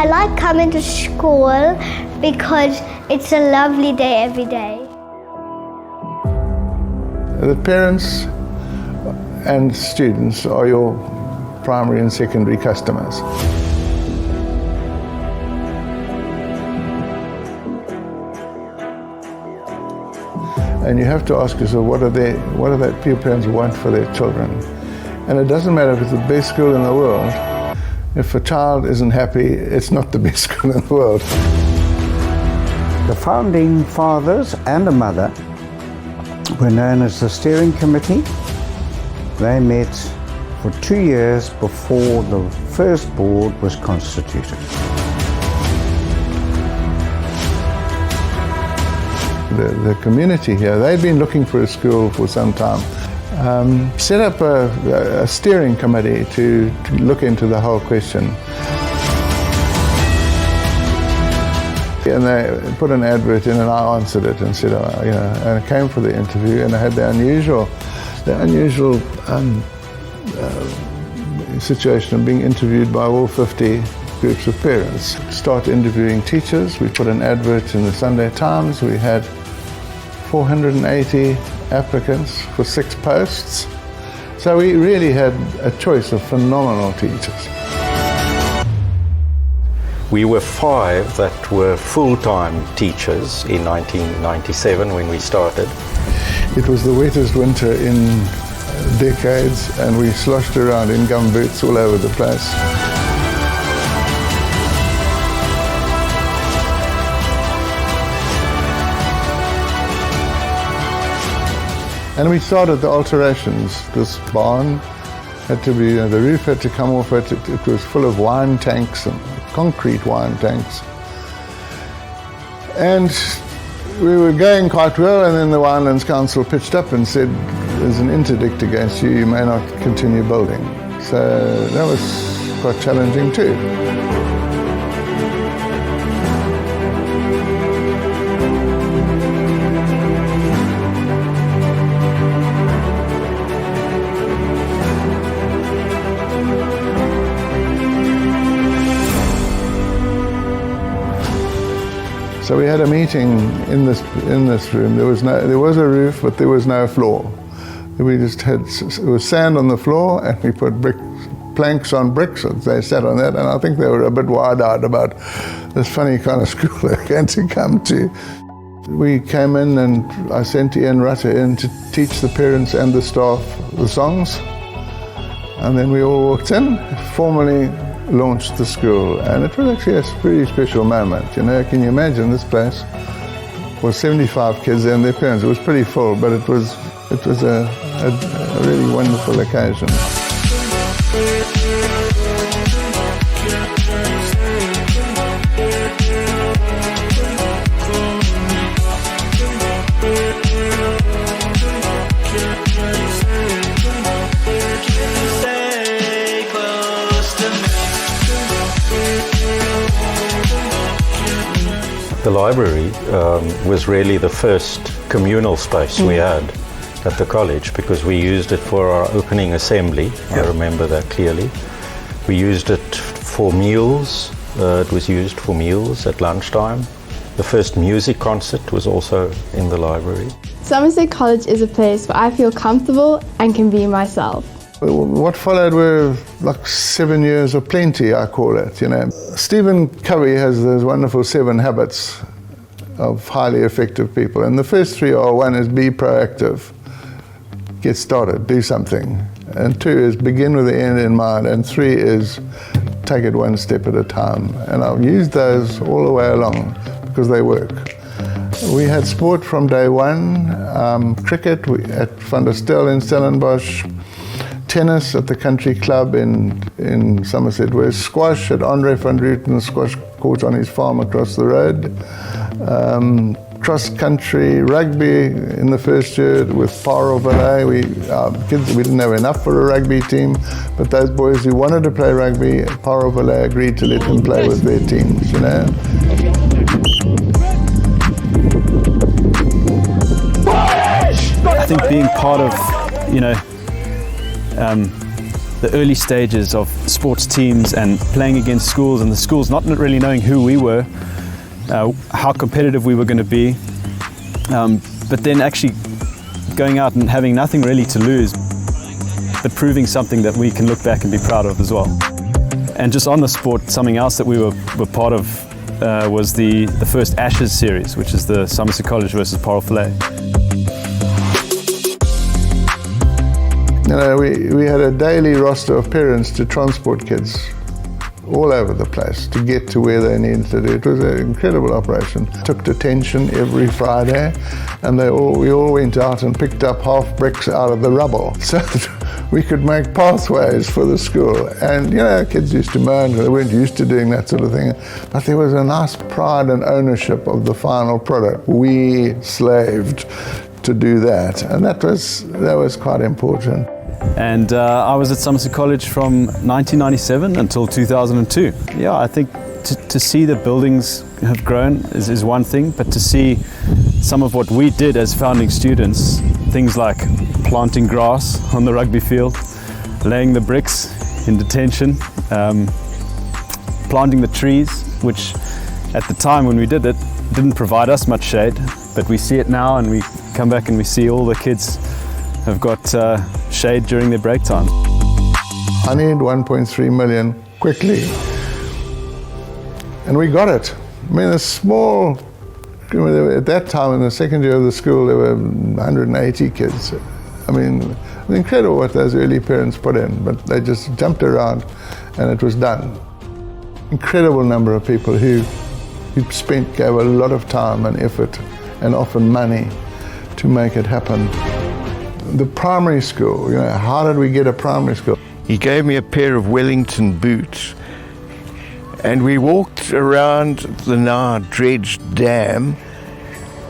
I like coming to school because it's a lovely day every day. The parents and students are your primary and secondary customers. And you have to ask yourself, what do their parents want for their children? And it doesn't matter if it's the best school in the world. If a child isn't happy, it's not the best school in the world. The founding fathers and the mother were known as the steering committee. They met for 2 years before the first board was constituted. The community here, they'd been looking for a school for some time. Set up a steering committee to look into the whole question. And they put an advert in and I answered it and said, and I came for the interview and I had the unusual situation of being interviewed by all 50 groups of parents. Start interviewing teachers. We put an advert in the Sunday Times. We had 480 applicants for 6 posts. So we really had a choice of phenomenal teachers. We were 5 that were full-time teachers in 1997 when we started. It was the wettest winter in decades and we sloshed around in gumboots all over the place. And we started the alterations. This barn had to be, the roof had to come off it. It was full of wine tanks and concrete wine tanks. And we were going quite well, and then the Winelands Council pitched up and said, there's an interdict against you, you may not continue building. So that was quite challenging too. So we had a meeting in this room. There was a roof, but there was no floor. We just had, it was sand on the floor, and we put planks on bricks. They sat on that, and I think they were a bit wide-eyed about this funny kind of school they're going to come to. We came in, and I sent Ian Rutter in to teach the parents and the staff the songs, and then we all walked in, formally launched the school, and it was actually a pretty special moment. You know, can you imagine this place was 75 kids and their parents. It was pretty full, but it was a really wonderful occasion. The library was really the first communal space we had at the college, because we used it for our opening assembly. I remember that clearly. We used it for meals. It was used for meals at lunchtime. The first music concert was also in the library. Somerset College is a place where I feel comfortable and can be myself. What followed were like 7 years of plenty, I call it, you know. Stephen Covey has those wonderful 7 habits of highly effective people. And the first 3 are, 1 is be proactive, get started, do something. And 2 is begin with the end in mind. And 3 is take it 1 step at a time. And I've used those all the way along because they work. We had sport from day 1, cricket at Van der Stel in Stellenbosch, tennis at the country club in Somerset West, squash at Andre van Ruten's squash court on his farm across the road, cross country, rugby in the first year with Paro Valet. We didn't have enough for a rugby team, but those boys who wanted to play rugby, Paro Valet agreed to let them play with their teams, you know. I think being part of, the early stages of sports teams and playing against schools, and the schools not really knowing who we were, how competitive we were going to be, but then actually going out and having nothing really to lose, but proving something that we can look back and be proud of as well. And just on the sport, something else that we were part of was the first Ashes series, which is the Somerset College versus Paarl. You know, we had a daily roster of parents to transport kids all over the place to get to where they needed to do. It was an incredible operation. Took detention every Friday, and we all went out and picked up half bricks out of the rubble so that we could make pathways for the school. And you know, kids used to moan, they weren't used to doing that sort of thing, but there was a nice pride and ownership of the final product. We slaved to do that, and that was quite important. And I was at Somerset College from 1997 until 2002. Yeah, I think to see the buildings have grown is one thing, but to see some of what we did as founding students, things like planting grass on the rugby field, laying the bricks in detention, planting the trees, which at the time when we did it didn't provide us much shade, but we see it now and we come back and we see all the kids have got shade during their break time. I need 1.3 million quickly. And we got it. I mean, at that time in the second year of the school, there were 180 kids. I mean, it was incredible what those early parents put in, but they just jumped around and it was done. Incredible number of people who gave a lot of time and effort and often money to make it happen. The primary school, you know, how did we get a primary school? He gave me a pair of Wellington boots, and we walked around the now dredged dam,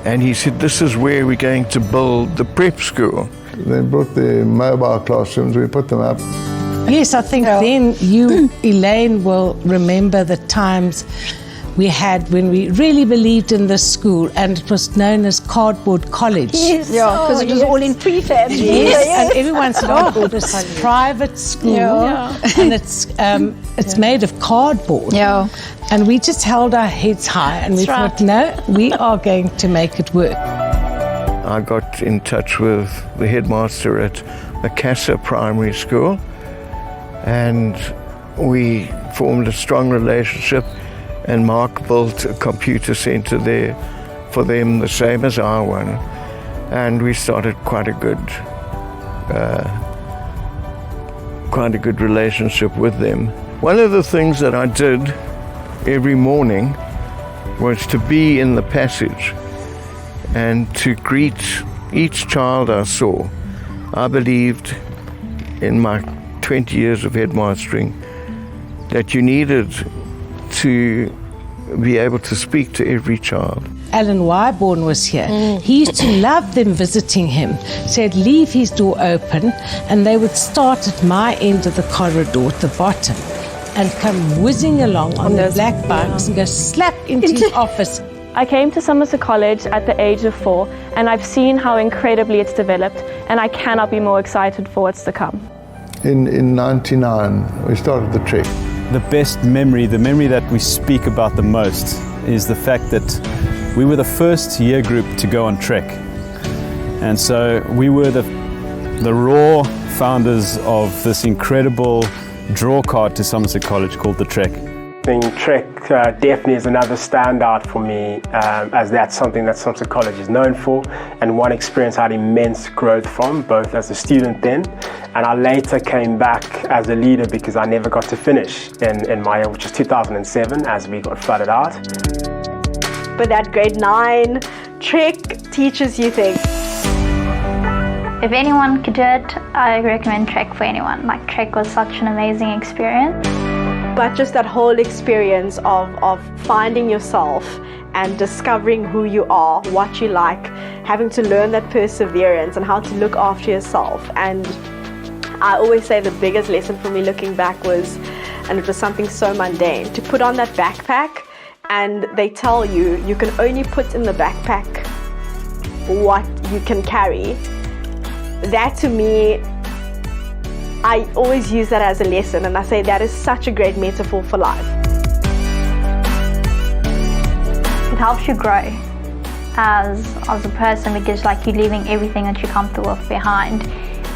and he said, this is where we're going to build the prep school. They brought the mobile classrooms, we put them up. Yes, I think then you, Elaine, will remember the times we had when we really believed in this school, and it was known as Cardboard College. Yes, because it was all in prefab. Yes, and everyone said, oh, this is private school, and it's made of cardboard. Yeah. And we just held our heads high, and we thought, no, we are going to make it work. I got in touch with the headmaster at Macassar Primary School, and we formed a strong relationship. And Mark built a computer center there for them, the same as our one. And we started quite a good relationship with them. One of the things that I did every morning was to be in the passage and to greet each child I saw. I believed in my 20 years of headmastering that you needed to be able to speak to every child. Alan Wyborn was here. He used to love them visiting him. So he'd leave his door open and they would start at my end of the corridor at the bottom and come whizzing along on their black bikes and go slap into his office. I came to Somerset College at the age of 4, and I've seen how incredibly it's developed, and I cannot be more excited for what's to come. In 99, we started the trek. The best memory, the memory that we speak about the most, is the fact that we were the first year group to go on trek. And so we were the raw founders of this incredible draw card to Somerset College called the Trek. I think Trek definitely is another standout for me, as that's something that Somerset College is known for, and one experience I had immense growth from, both as a student then, and I later came back as a leader because I never got to finish in my year, which was 2007, as we got flooded out. But that grade 9 Trek teaches you things. If anyone could do it, I recommend Trek for anyone. Like, Trek was such an amazing experience. But just that whole experience of finding yourself and discovering who you are, what you like, having to learn that perseverance and how to look after yourself. And I always say the biggest lesson for me looking back was, and it was something so mundane, to put on that backpack and they tell you you can only put in the backpack what you can carry. That to me I always use that as a lesson, and I say that is such a great metaphor for life. It helps you grow as a person, because like you're leaving everything that you're comfortable with behind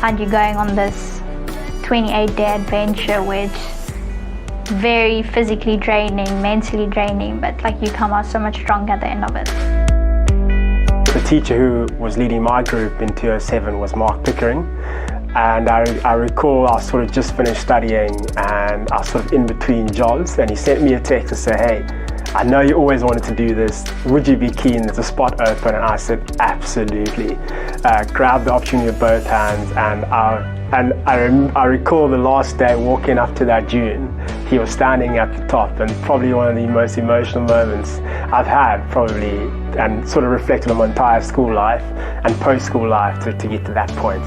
and you're going on this 28-day adventure, which very physically draining, mentally draining, but like you come out so much stronger at the end of it. The teacher who was leading my group in 207 was Mark Pickering, and I recall I sort of just finished studying and I was sort of in between jobs, and he sent me a text to say, hey, I know you always wanted to do this, would you be keen? There's a spot open. And I said, absolutely. Grabbed the opportunity with both hands, and I recall the last day walking up to that dune, he was standing at the top, and probably one of the most emotional moments I've had probably, and sort of reflected on my entire school life and post-school life to get to that point.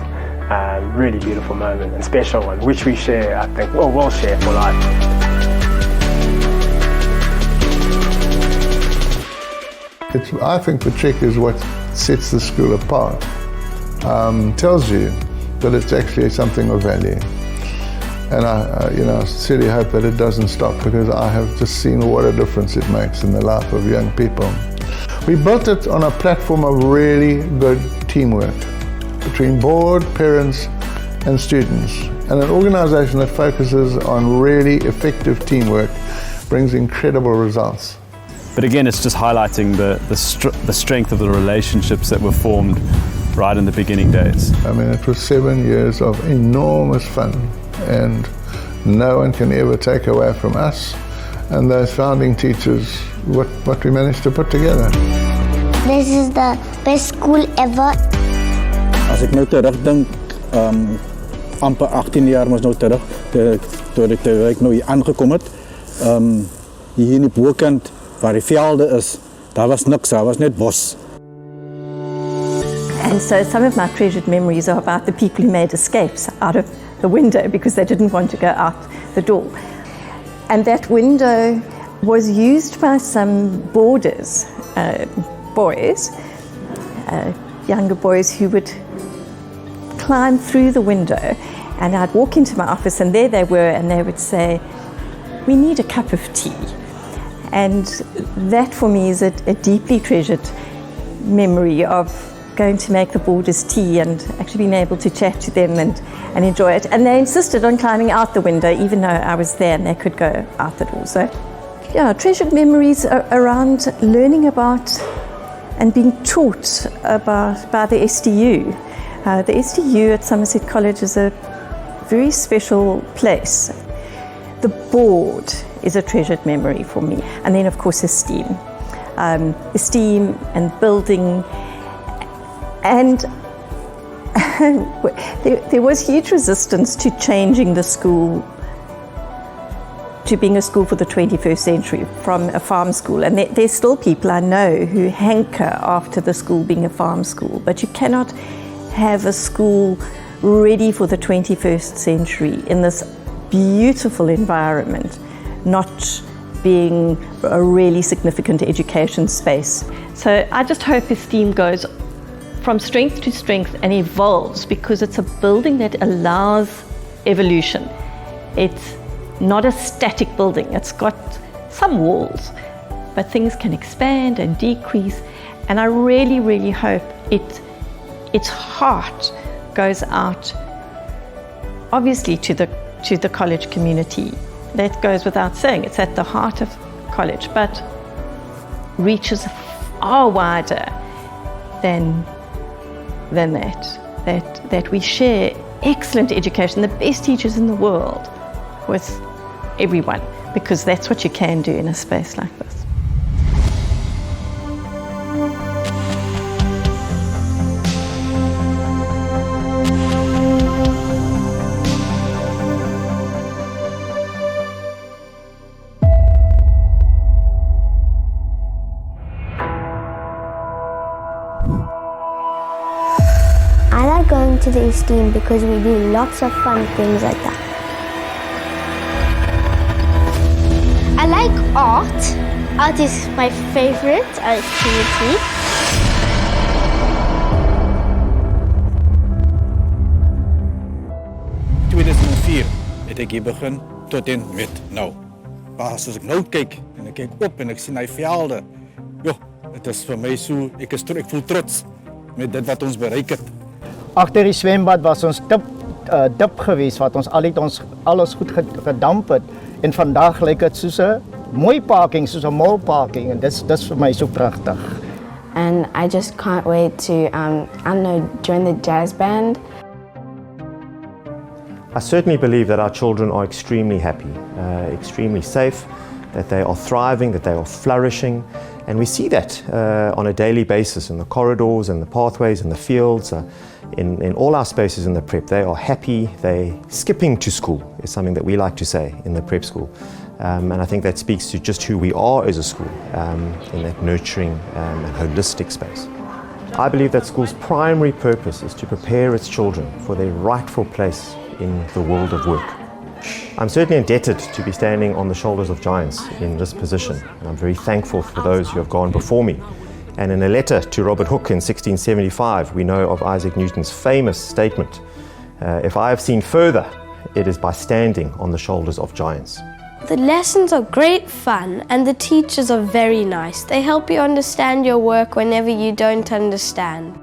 Really beautiful moment and special one, which we share, I think, well, we'll share for life. I think the Trek is what sets the school apart. Tells you that it's actually something of value. And I sincerely hope that it doesn't stop, because I have just seen what a difference it makes in the life of young people. We built it on a platform of really good teamwork between board, parents, and students. And an organization that focuses on really effective teamwork brings incredible results. But again, it's just highlighting the strength of the relationships that were formed right in the beginning days. I mean, it was 7 years of enormous fun, and no one can ever take away from us and those founding teachers what we managed to put together. This is the best school ever. As ek nou terugdink, amper 18 jaar was nou terug, toe ek nou hier aangekom het, hier in die bokant, waar die velde is, daar was niks, daar was net bos. And so some of my treasured memories are about the people who made escapes out of the window because they didn't want to go out the door. And that window was used by some boarders, boys, younger boys who would climb through the window, and I'd walk into my office and there they were, and they would say, we need a cup of tea. And that for me is a deeply treasured memory of going to make the boarders tea and actually being able to chat to them and enjoy it. And they insisted on climbing out the window even though I was there and they could go out the door. So yeah, treasured memories around learning about and being taught about by the STU. The STU at Somerset College is a very special place. The board is a treasured memory for me. And then of course esteem. Esteem and building. And there was huge resistance to changing the school to being a school for the 21st century from a farm school. And there's still people I know who hanker after the school being a farm school, but you cannot have a school ready for the 21st century in this beautiful environment, not being a really significant education space. So I just hope esteem goes from strength to strength and evolves, because it's a building that allows evolution. It's not a static building. It's got some walls, but things can expand and decrease. And I really, really hope its heart goes out, obviously, to the college community. That goes without saying. It's at the heart of college, but reaches far wider than that we share excellent education, the best teachers in the world, with everyone, because that's what you can do in a space like this. I like going to the esteem because we do lots of fun things like that. I like art. Art is my favorite activity. In het ek hier begin tot en met nou. Maar as ek nou kyk en ek kyk op en ek sien hy velde, joh, dit is vir my so, ek voel trots met dit wat ons bereik het. Agter die swembad was ons dip geweest wat ons alles goed gedamp het en vandag lyk dit soos 'n mooi parking, soos 'n mall parking en dis vir my so pragtig. And I just can't wait to join the jazz band. I certainly believe that our children are extremely happy, extremely safe, that they are thriving, that they are flourishing, and we see that on a daily basis in the corridors and the pathways and the fields, in all our spaces in the prep. They are happy, they skipping to school is something that we like to say in the prep school. And I think that speaks to just who we are as a school in that nurturing and holistic space. I believe that school's primary purpose is to prepare its children for their rightful place in the world of work. I'm certainly indebted to be standing on the shoulders of giants in this position, and I'm very thankful for those who have gone before me. And in a letter to Robert Hooke in 1675, we know of Isaac Newton's famous statement, if I have seen further, it is by standing on the shoulders of giants. The lessons are great fun and the teachers are very nice. They help you understand your work whenever you don't understand.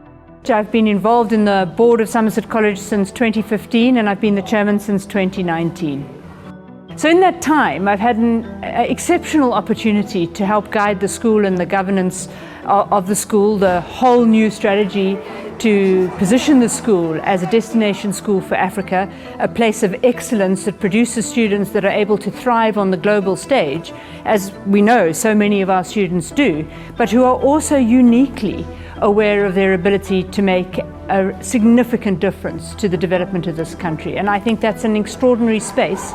I've been involved in the board of Somerset College since 2015 and I've been the chairman since 2019. So in that time I've had an exceptional opportunity to help guide the school and the governance of the school, the whole new strategy to position the school as a destination school for Africa, a place of excellence that produces students that are able to thrive on the global stage, as we know so many of our students do, but who are also uniquely aware of their ability to make a significant difference to the development of this country. And I think that's an extraordinary space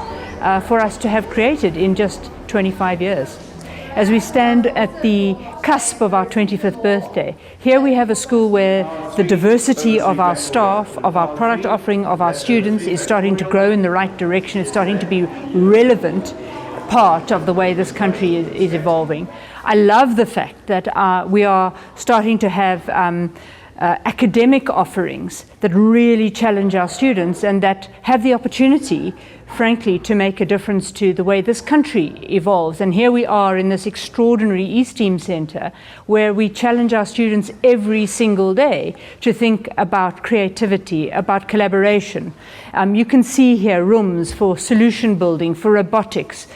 for us to have created in just 25 years. As we stand at the cusp of our 25th birthday, here we have a school where the diversity of our staff, of our product offering, of our students is starting to grow in the right direction. It's starting to be relevant part of the way this country is evolving. I love the fact that we are starting to have academic offerings that really challenge our students and that have the opportunity, frankly, to make a difference to the way this country evolves. And here we are in this extraordinary Esteem Centre where we challenge our students every single day to think about creativity, about collaboration. You can see here rooms for solution building, for robotics,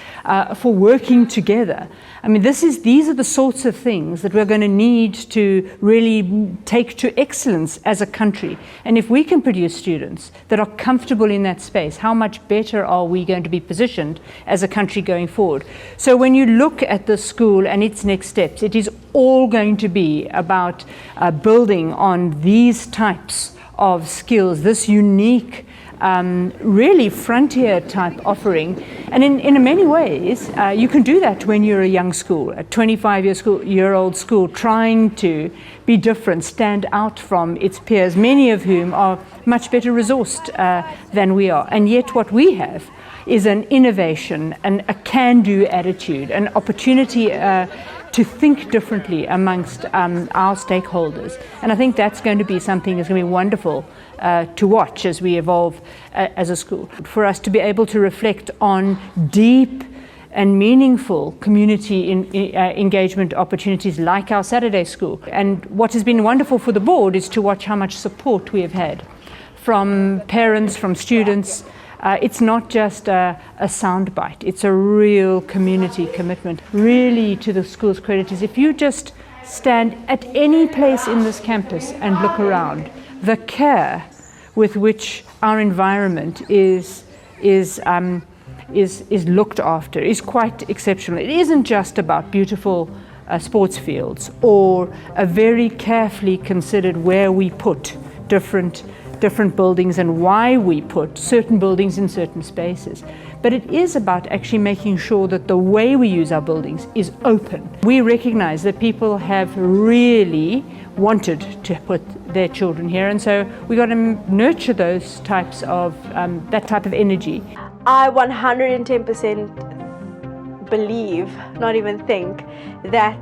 for working together. I mean, these are the sorts of things that we're going to need to really take to excellence as a country. And if we can produce students that are comfortable in that space, how much better are we going to be positioned as a country going forward? So when you look at the school and its next steps, it is all going to be about building on these types of skills, this unique really frontier type offering. And in many ways, you can do that when you're a young school, a 25-year-old school trying to be different, stand out from its peers, many of whom are much better resourced than we are. And yet what we have is an innovation and a can-do attitude, an opportunity to think differently amongst our stakeholders. And I think that's going to be something that's going to be wonderful to watch as we evolve as a school. For us to be able to reflect on deep and meaningful community engagement opportunities like our Saturday school. And what has been wonderful for the board is to watch how much support we have had from parents, from students. It's not just a soundbite, it's a real community commitment. Really, to the school's credit is if you just stand at any place in this campus and look around, the care with which our environment is looked after is quite exceptional. It isn't just about beautiful sports fields or a very carefully considered where we put different buildings and why we put certain buildings in certain spaces. But it is about actually making sure that the way we use our buildings is open. We recognize that people have really wanted to put their children here, and so we got to nurture those types of that type of energy. I 110% believe, not even think, that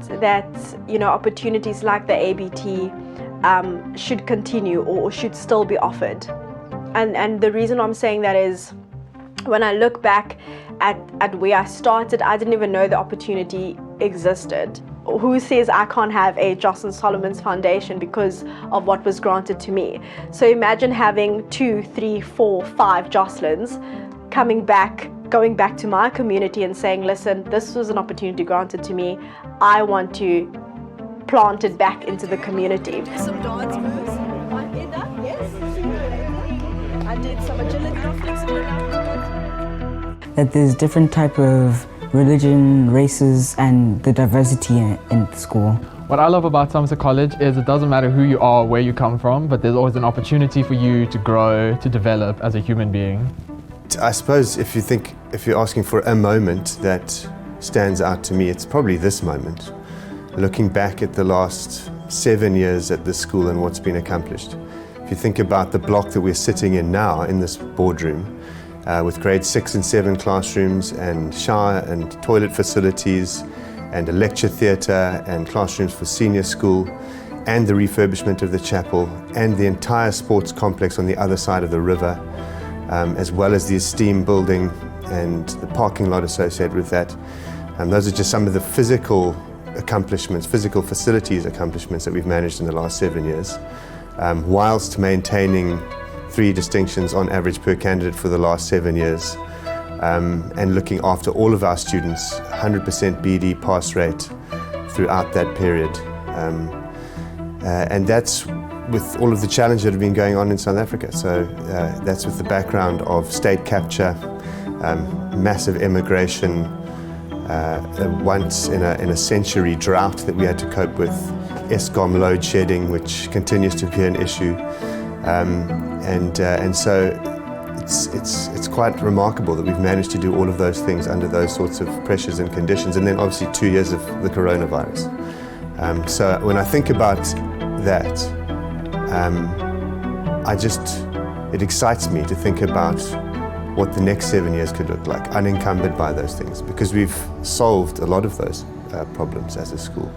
opportunities like the ABT should continue or should still be offered. And the reason I'm saying that is when I look back at where I started, I didn't even know the opportunity existed. Who says I can't have a Jocelyn Solomon's Foundation because of what was granted to me? So imagine having 2, 3, 4, 5 Jocelyns going back to my community and saying, listen, this was an opportunity granted to me. I want to plant it back into the community. Some dance moves. I did that, yes. I did some agility or flexibility. That there's different type of religion, races, and the diversity in school. What I love about Somerset College is it doesn't matter who you are, where you come from, but there's always an opportunity for you to grow, to develop as a human being. I suppose if you're asking for a moment that stands out to me, it's probably this moment. Looking back at the last 7 years at this school and what's been accomplished. If you think about the block that we're sitting in now in this boardroom, with grade 6 and 7 classrooms and shower and toilet facilities and a lecture theatre and classrooms for senior school and the refurbishment of the chapel and the entire sports complex on the other side of the river, as well as the esteem building and the parking lot associated with that. Those are just some of the physical accomplishments, physical facilities accomplishments that we've managed in the last 7 years, whilst maintaining 3 distinctions on average per candidate for the last 7 years, and looking after all of our students, 100% BD pass rate throughout that period. And that's with all of the challenges that have been going on in South Africa. So that's with the background of state capture, massive immigration, once in a century drought that we had to cope with, Eskom load shedding, which continues to be an issue. And so it's quite remarkable that we've managed to do all of those things under those sorts of pressures and conditions, and then obviously 2 years of the coronavirus. So when I think about that, it excites me to think about what the next 7 years could look like, unencumbered by those things, because we've solved a lot of those problems as a school.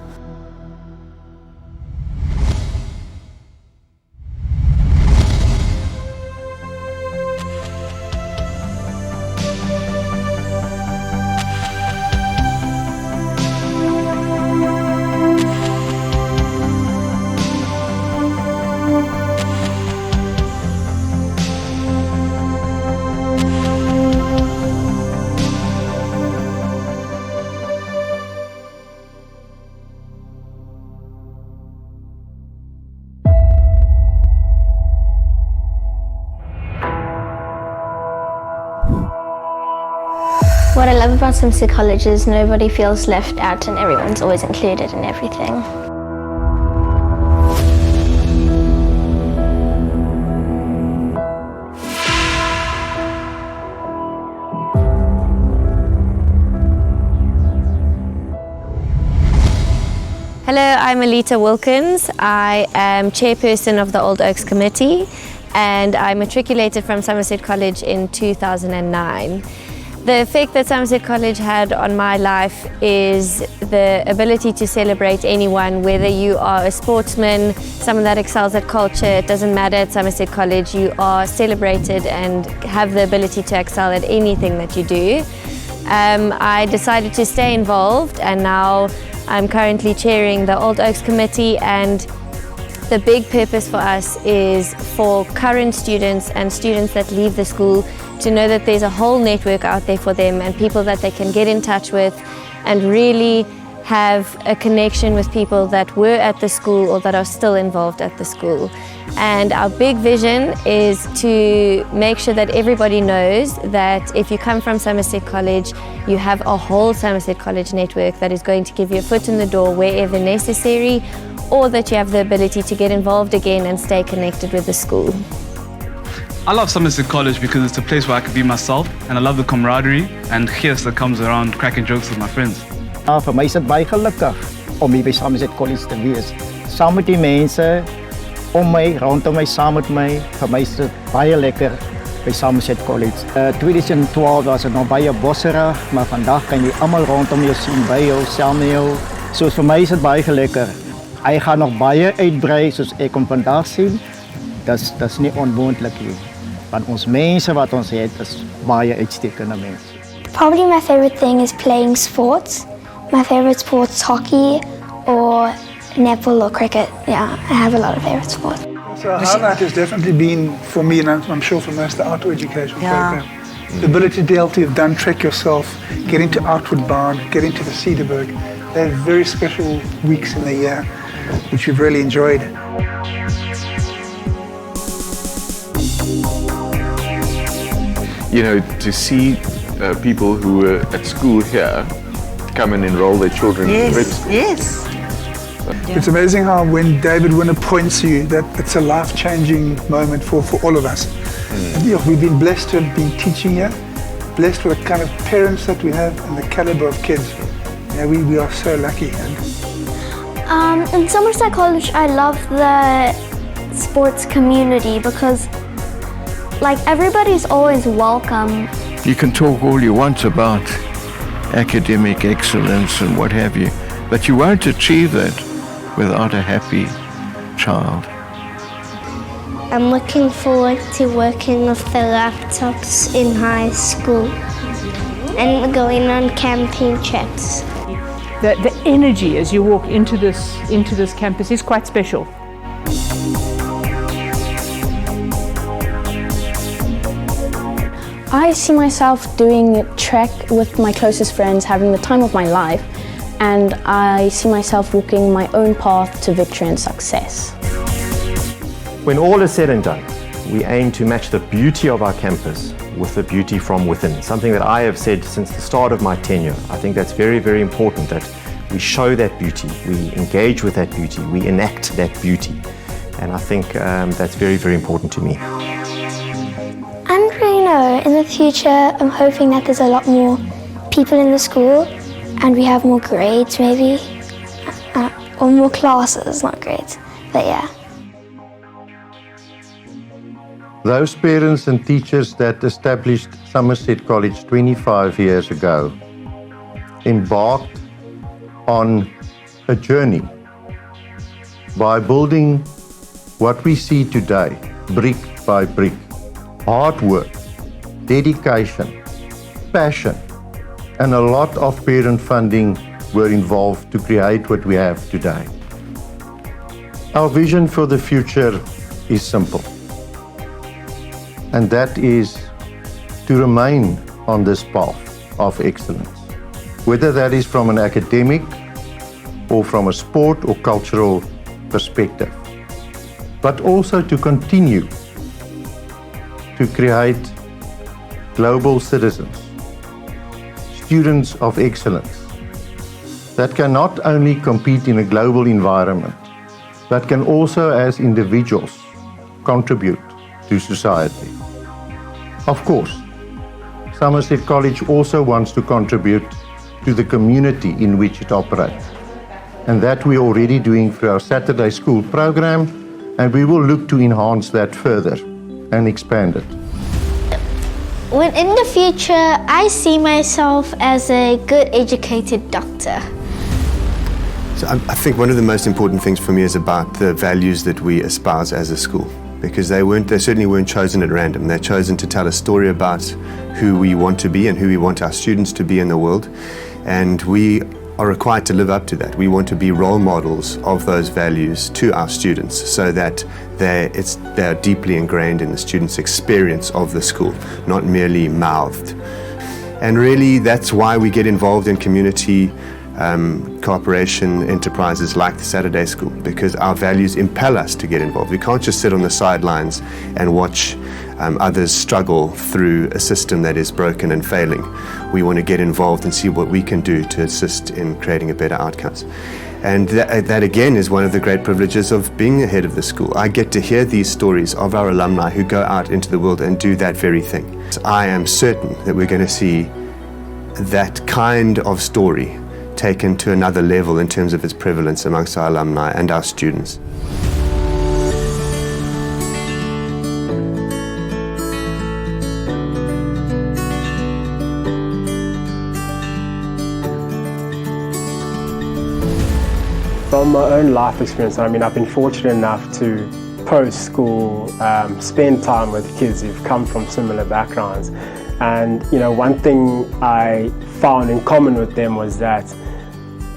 What I love about Somerset College is nobody feels left out and everyone's always included in everything. Hello, I'm Alita Wilkins. I am chairperson of the Old Oaks Committee, and I matriculated from Somerset College in 2009. The effect that Somerset College had on my life is the ability to celebrate anyone, whether you are a sportsman, someone that excels at culture. It doesn't matter at Somerset College, you are celebrated and have the ability to excel at anything that you do. I decided to stay involved, and now I'm currently chairing the Old Oaks Committee, and the big purpose for us is for current students and students that leave the school to know that there's a whole network out there for them and people that they can get in touch with and really have a connection with people that were at the school or that are still involved at the school. And our big vision is to make sure that everybody knows that if you come from Somerset College, you have a whole Somerset College network that is going to give you a foot in the door wherever necessary, or that you have the ability to get involved again and stay connected with the school. I love Somerset College because it's a place where I can be myself, and I love the camaraderie and chaos that comes around cracking jokes with my friends. Vir my is dit baie gelukkig om hier by Somerset College te wees. Saam met die mense om my, rondom my, saam met my. Vir my is dit baie lekker by Somerset College. 2012 was dit nog baie bosserig, maar vandag kan jy almal rondom jou sien, by jou, saam met jou. So vir my is dit baie lekker. Hy gaan nog baie uitbrei soos ek hom vandag sien. Dis nie onmoontlik nie. Want ons mense wat ons het is baie uitstekende mense. Probably my favorite thing is playing sports. My favorite sports hockey or netball or cricket. Yeah, I have a lot of favorite sports. So a highlight has definitely been for me, and I'm sure for most, the outdoor education program. The ability to be able to have done trek yourself, getting to Outward Bound, getting to the Cederberg. They're very special weeks in the year, which we've really enjoyed. You know, to see people who were at school here come and enroll their children in prep school. Yes. It's amazing how when David Winner points to you, that it's a life-changing moment for all of us. Yeah, we've been blessed to have been teaching here, blessed with the kind of parents that we have and the caliber of kids. Yeah, we are so lucky. In Somerset College, I love the sports community because like everybody's always welcome. You can talk all you want about academic excellence and what have you, but you won't achieve that without a happy child. I'm looking forward to working with the laptops in high school and going on camping trips. The energy as you walk into this campus is quite special. I see myself doing trek with my closest friends, having the time of my life, and I see myself walking my own path to victory and success. When all is said and done, we aim to match the beauty of our campus with the beauty from within, something that I have said since the start of my tenure. I think that's very, very important, that we show that beauty, we engage with that beauty, we enact that beauty, and I think that's very, very important to me. I don't really know. In the future, I'm hoping that there's a lot more people in the school and we have more grades maybe, or more classes, not grades, but yeah. Those parents and teachers that established Somerset College 25 years ago embarked on a journey by building what we see today, brick by brick. Hard work, dedication, passion, and a lot of parent funding were involved to create what we have today. Our vision for the future is simple, and that is to remain on this path of excellence, whether that is from an academic or from a sport or cultural perspective, but also to continue to create global citizens, students of excellence, that can not only compete in a global environment, but can also as individuals contribute to society. Of course, Somerset College also wants to contribute to the community in which it operates, and that we're already doing through our Saturday school program, and we will look to enhance that further and expand it. When in the future, I see myself as a good educated doctor. So I think one of the most important things for me is about the values that we espouse as a school, because they certainly weren't chosen at random. They're chosen to tell a story about who we want to be and who we want our students to be in the world, and we are required to live up to that. We want to be role models of those values to our students so that they're deeply ingrained in the students' experience of the school, not merely mouthed. And really that's why we get involved in community cooperation enterprises like the Saturday School, because our values impel us to get involved. We can't just sit on the sidelines and watch others struggle through a system that is broken and failing. We want to get involved and see what we can do to assist in creating a better outcomes. And that again is one of the great privileges of being the head of the school. I get to hear these stories of our alumni who go out into the world and do that very thing. So I am certain that we're going to see that kind of story taken to another level in terms of its prevalence amongst our alumni and our students. From my own life experience, I mean, I've been fortunate enough to post-school, spend time with kids who've come from similar backgrounds. And one thing I found in common with them was that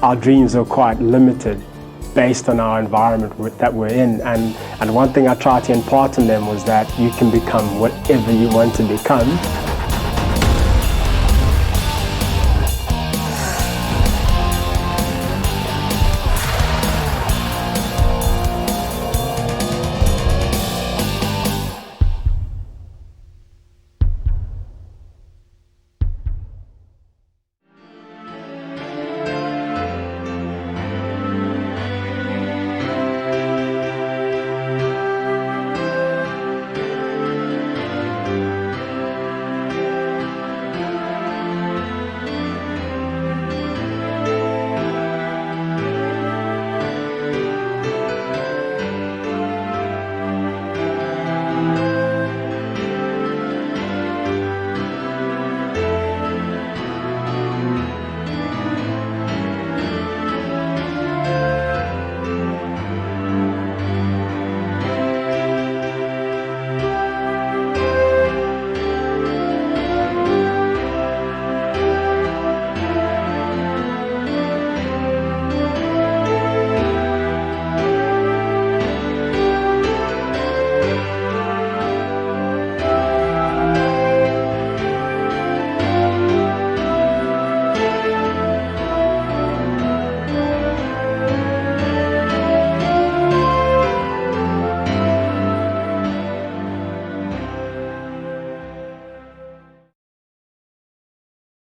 our dreams are quite limited based on our environment that we're in. And one thing I tried to impart in them was that you can become whatever you want to become.